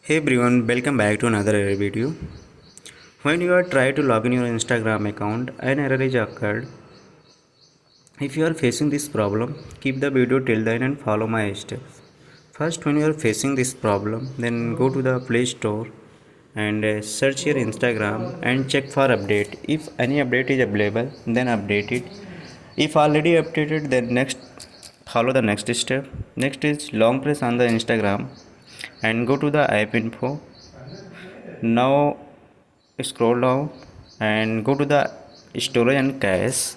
Hey everyone, welcome back to another error video. When you are trying to log in your Instagram account, an error is occurred. If you are facing this problem, keep the video till then and follow my steps. First, when you are facing this problem, then go to the Play Store and search your Instagram and check for update. If any update is available, then update it. If already updated, then next follow the next step. Next is long press on the Instagram and go to the app info. Now scroll down and go to the storage and cache.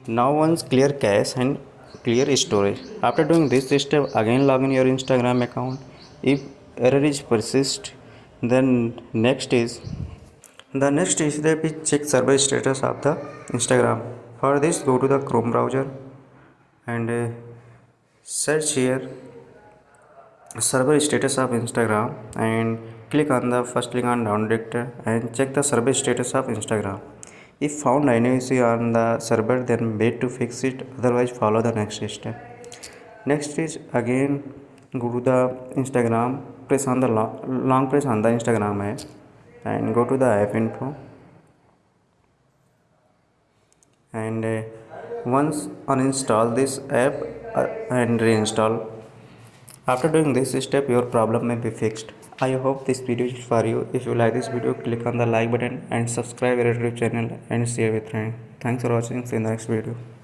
Now once clear cache and clear storage. After doing this step, again log in your Instagram account. If error is persist, then next step is check server status of the Instagram. For this, go to the Chrome browser and search here server status of Instagram and click on down director and check the server status of Instagram. If found any issue on the server, then wait to fix it, otherwise follow the next step. Next is again go to the Instagram, press on the long press on the Instagram app and go to the app info and once uninstall this app and reinstall. After doing this step, your problem may be fixed. I hope this video is for you. If you like this video, click on the like button and subscribe our YouTube channel and share with friends. Thanks for watching. See you in the next video.